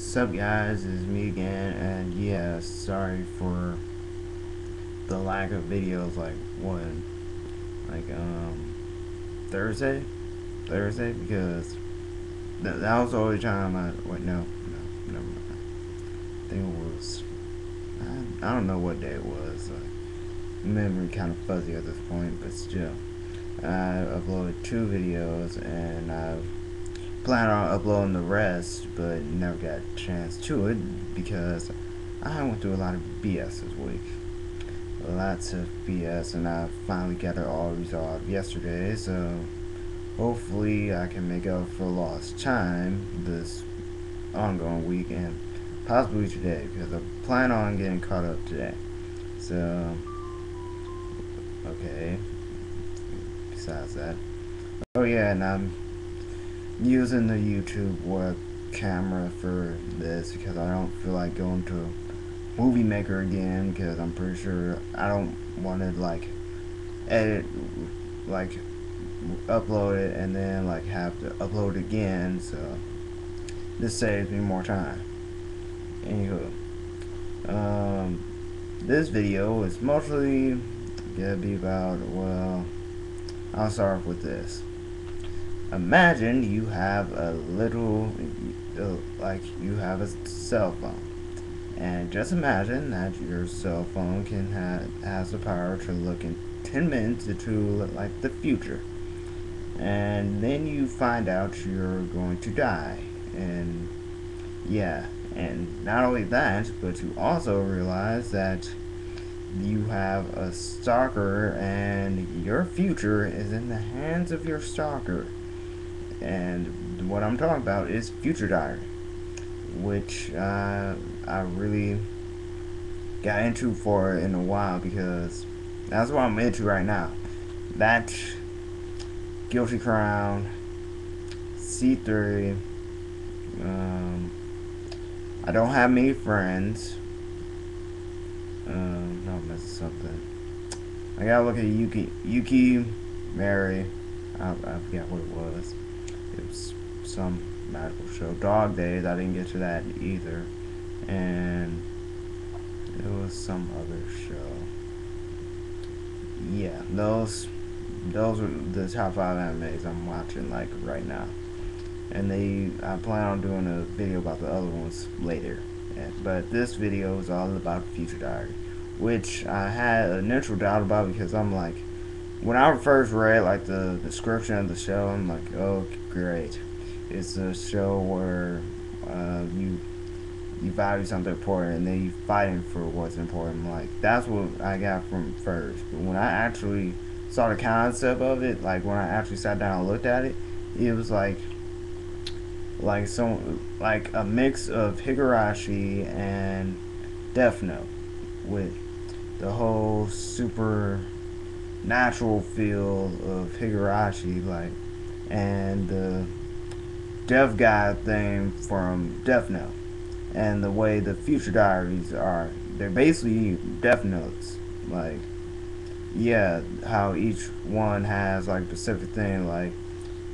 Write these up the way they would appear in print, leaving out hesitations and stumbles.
Sup guys, it's me again, and yeah, sorry for the lack of videos like when, like Thursday? Thursday? Because that was the only time wait, no, never mind. I think it was, I don't know what day it was, memory kind of fuzzy at this point, but still. I uploaded 2 videos, and I plan on uploading the rest, but never got a chance to it because I went through a lot of BS this week. Lots of BS, and I finally got it all resolved yesterday, so hopefully I can make up for lost time this ongoing week and possibly today, because I plan on getting caught up today. So, okay, besides that. Oh yeah, and I'm using the YouTube web camera for this because I don't feel like going to Movie Maker again, because I'm pretty sure I don't want to like edit, like upload it and then like have to upload again, so this saves me more time. Anywho, um, this video is mostly gonna be about, well, I'll start off with this. Imagine you have a little, like you have a cell phone, and just imagine that your cell phone has the power to look in 10 minutes into like the future, and then you find out you're going to die. And yeah, and not only that, but you also realize that you have a stalker, and your future is in the hands of your stalker. And what I'm talking about is Future Diary, which I really got into for in a while, because that's what I'm into right now. That, Guilty Crown, C3. I don't have many friends. No, that's something. I gotta look at Yuki, Mary. I forgot what it was. It was some magical show. Dog Days. I didn't get to that either. And it was some other show. Yeah, those are the top 5 animes I'm watching like right now. And I plan on doing a video about the other ones later. But this video is all about Future Diary, which I had an initial doubt about, because I'm like, when I first read like the description of the show, I'm like, oh great, it's a show where you value something important, and then you fighting for what's important. Like, that's what I got from first. But when I actually saw the concept of it, like when I actually sat down and looked at it, it was like a mix of Higurashi and Death Note, with the whole super natural feel of Higurashi, like, and the deaf guy thing from Death Note, and the way the Future Diaries are. They're basically Death Notes. Like, yeah, how each one has like a specific thing. Like,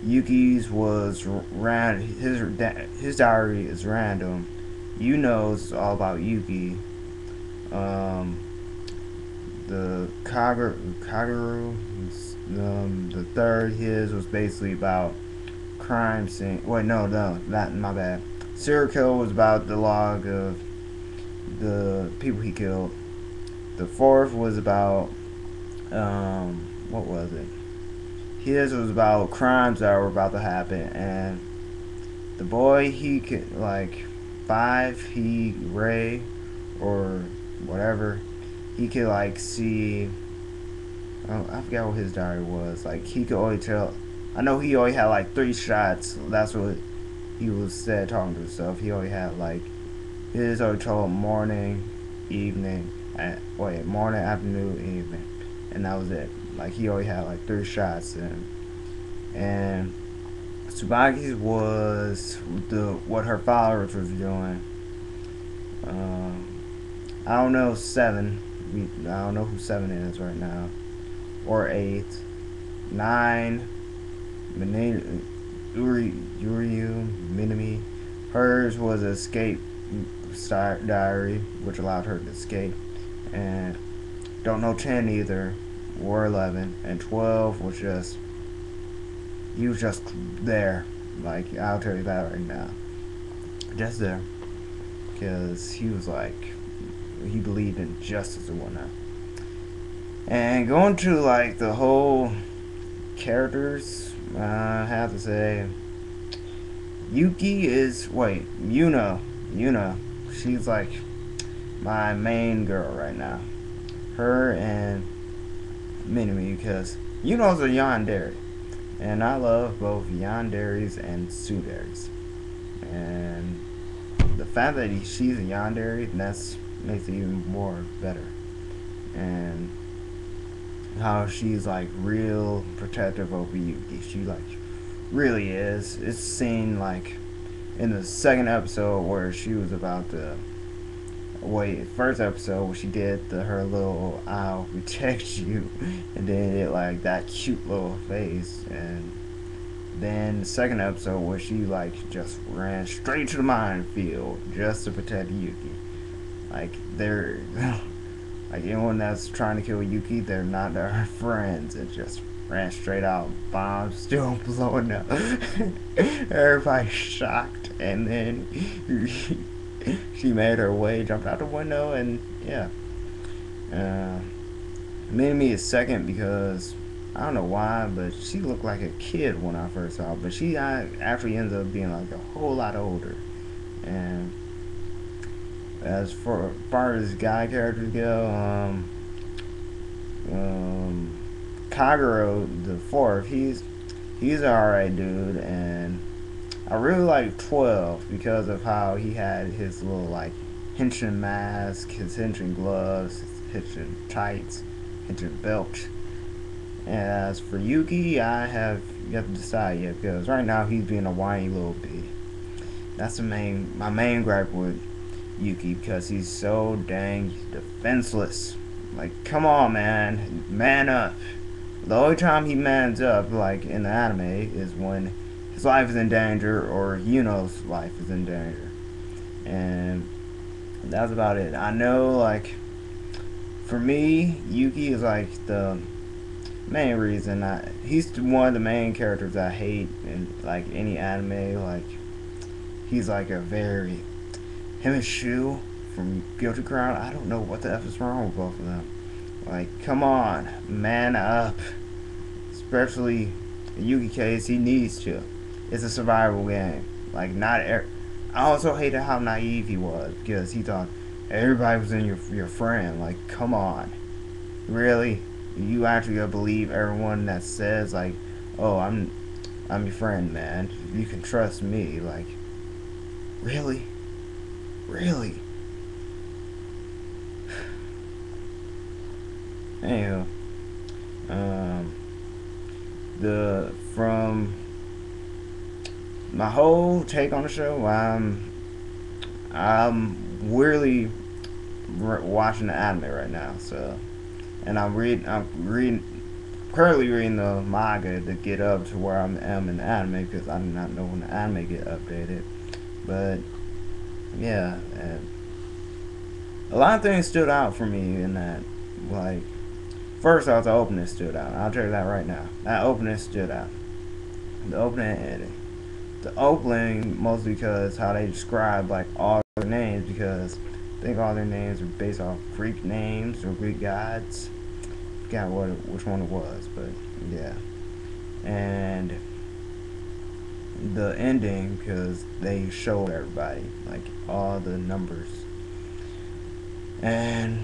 Yuki's was random. His diary is random. You know, it's all about Yuki. Um, the Kaguru, the third, his was basically about crime scene. Wait, no, not my bad. Serial kill was about the log of the people he killed. The fourth was about what was it? His was about crimes that were about to happen, and the boy, he could like five, he Ray or whatever, he could like see. I forgot what his diary was. Like, he could only tell. I know he only had like 3 shots. That's what he was said talking to himself. He only had like his only told morning, evening, morning, afternoon, evening, and that was it. Like, he only had like 3 shots in. And Tsubaki's was what her followers was doing. Um, I don't know 7. I don't know who 7 is right now, or 8, 9. Uryu, Minami. Hers was Escape Diary, which allowed her to escape. And don't know 10 either, or 11. And 12 was just, he was just there. Like, I'll tell you that right now. Just there. Because he was like, he believed in justice and whatnot. And going to like the whole characters, I have to say, Yuki is, wait, Yuna, she's like my main girl right now. Her and Minami, because Yuno's a yandere, and I love both yanderes and tsuderes. And the fact that she's a yandere, that's makes it even more better. And how she's like real protective over Yuki. She like really is. It's seen like in the second episode where she was about to first episode where she did her little "I'll protect you," and then it like that cute little face, and then the second episode where she like just ran straight to the minefield just to protect Yuki. Like they're like anyone that's trying to kill Yuki, they're not her friends. It just ran straight out, bombs still blowing up. Everybody's shocked, and then she made her way, jumped out the window, and yeah. Minami is second because I don't know why, but she looked like a kid when I first saw her, but she actually ends up being like a whole lot older. And as far as guy characters go, Kagero the fourth, he's an alright dude, and I really like 12 because of how he had his little like henshin mask, his henshin gloves, his henshin tights, henshin belt. And as for Yuki, I have yet to decide yet because right now he's being a whiny little bee. That's my main gripe with Yuki because he's so dang defenseless. Like, come on, man up. The only time he mans up, like in the anime, is when his life is in danger or Yuno's life is in danger, and that's about it. I know, like, for me, Yuki is like the main reason he's one of the main characters I hate in like any anime. Like, he's like a very him and Shu from Guilty Crown. I don't know what the F is wrong with both of them. Like, come on, man up. Especially in Yuki case, he needs to. It's a survival game. Like, I also hated how naive he was because he thought everybody was in your friend. Like, come on, really? You actually gonna believe everyone that says like, oh, I'm your friend, man. You can trust me. Like, really? Anyhow, from my whole take on the show, I'm really watching the anime right now. So, and I'm currently reading the manga to get up to where I am in the anime because I do not know when the anime get updated. But yeah, and a lot of things stood out for me in that. Like, first off, the opening stood out. I'll tell you that right now. That opening stood out. The opening and ending. The opening mostly because how they describe like all their names, because I think all their names are based off Greek names or Greek gods. I forgot which one it was, but yeah. And the ending because they showed everybody like all the numbers, and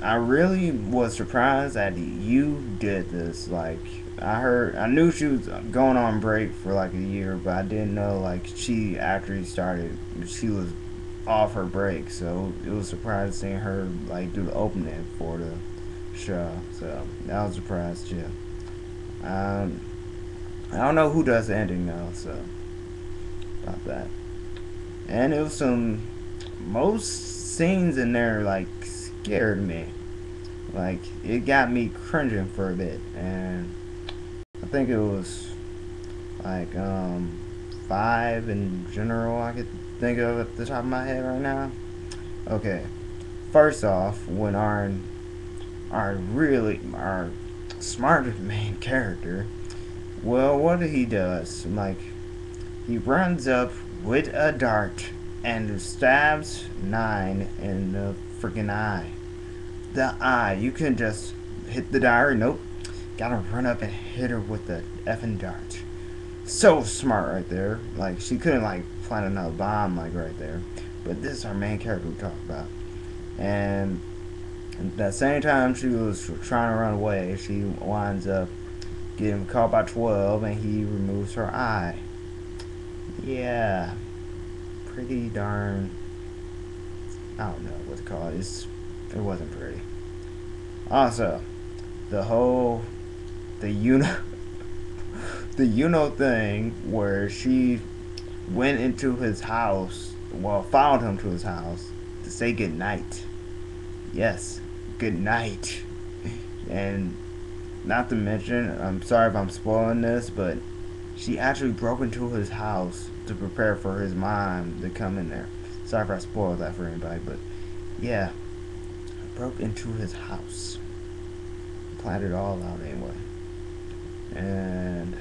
I really was surprised that you did this. Like, I knew she was going on break for like a year, but I didn't know like she actually she was off her break. So it was surprising seeing her like do the opening for the show. So I was surprised too. I don't know who does the ending though, so about that. And it was most scenes in there like scared me. Like, it got me cringing for a bit, and I think it was like 5 in general I could think of at the top of my head right now. Okay, first off, when our smart main character, well, what he does, like, he runs up with a dart and stabs Nine in the freaking eye. The eye. You can just hit the dart. Nope. Gotta run up and hit her with the effing dart. So smart right there. Like, she couldn't, like, plant another bomb, like, right there. But this is our main character we talk about. And at the same time she was trying to run away, she winds up getting caught by 12 and he removes her eye. Yeah. Pretty darn, I don't know what to call it. It wasn't pretty. Also, the whole the the thing where she went into his house, well, followed him to his house to say good night. Yes, good night. And not to mention, I'm sorry if I'm spoiling this, but she actually broke into his house to prepare for his mom to come in there. Sorry if I spoiled that for anybody, but yeah, broke into his house. Planned it all out anyway. And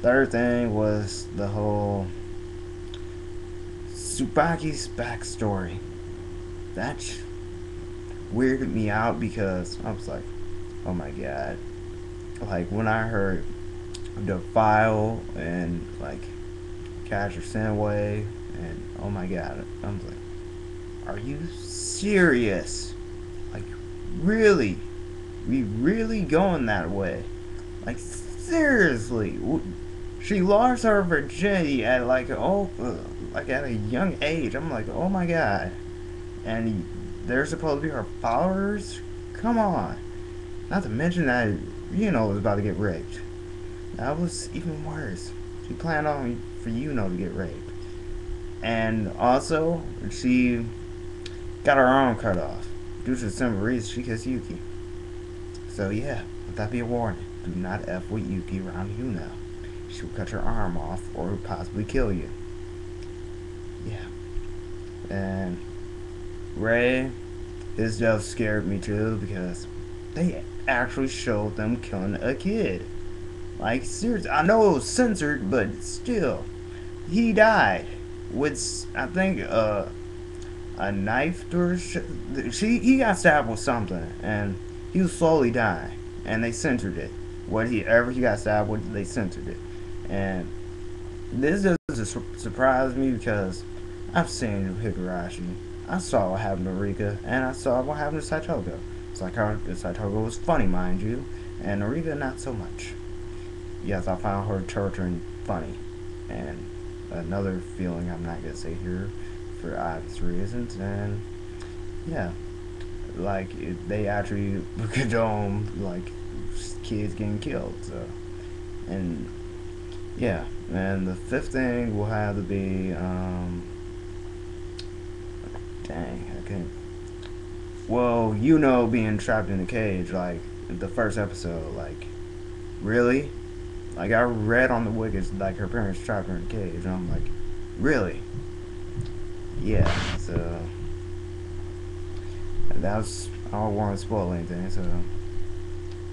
third thing was the whole Tsubaki's backstory. That weirded me out because I was like, oh my god. Like, when I heard Defile and, like, Catcher Sandway, and oh my god, I was like, are you serious? Like, really? We really going that way? Like, seriously? She lost her virginity at, like, like, at a young age. I'm like, oh my god. And they're supposed to be her followers? Come on. Not to mention that Yuno was about to get raped. That was even worse. She planned on for Yuno to get raped. And also, she got her arm cut off. Due to the simple reason she kissed Yuki. So yeah, let that be a warning. Do not F with Yuki around Yuno. She will cut your arm off or possibly kill you. Yeah. And Ray, his death scared me too because they actually showed them killing a kid. Like, seriously, I know it was censored, but still, he died with, I think, a knife or he got stabbed with something, and he was slowly dying, and they censored it. Whatever he got stabbed with, they censored it, and this doesn't surprise me because I've seen Higurashi. I saw what happened to Rika, and I saw what happened to Saitoga. Saitoga was funny, mind you, and Rika not so much. Yes, I found her torturing funny, and another feeling I'm not gonna say here for obvious reasons, and yeah, like they actually condone like kids getting killed, so, and yeah, and the fifth thing will have to be dang, I can't. Well, being trapped in a cage, like the first episode, like really. Like, I read on the wiki, like, her parents trapped her in a cage, and I'm like, really? Yeah, so, that's, I don't want to spoil anything, so,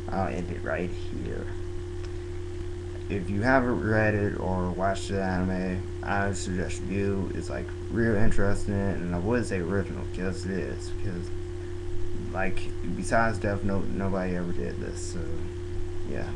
I'll end it right here. If you haven't read it or watched the anime, I would suggest you do. It's, like, real interesting, and I would say original, because it is, because, like, besides Death Note, nobody ever did this, so, yeah.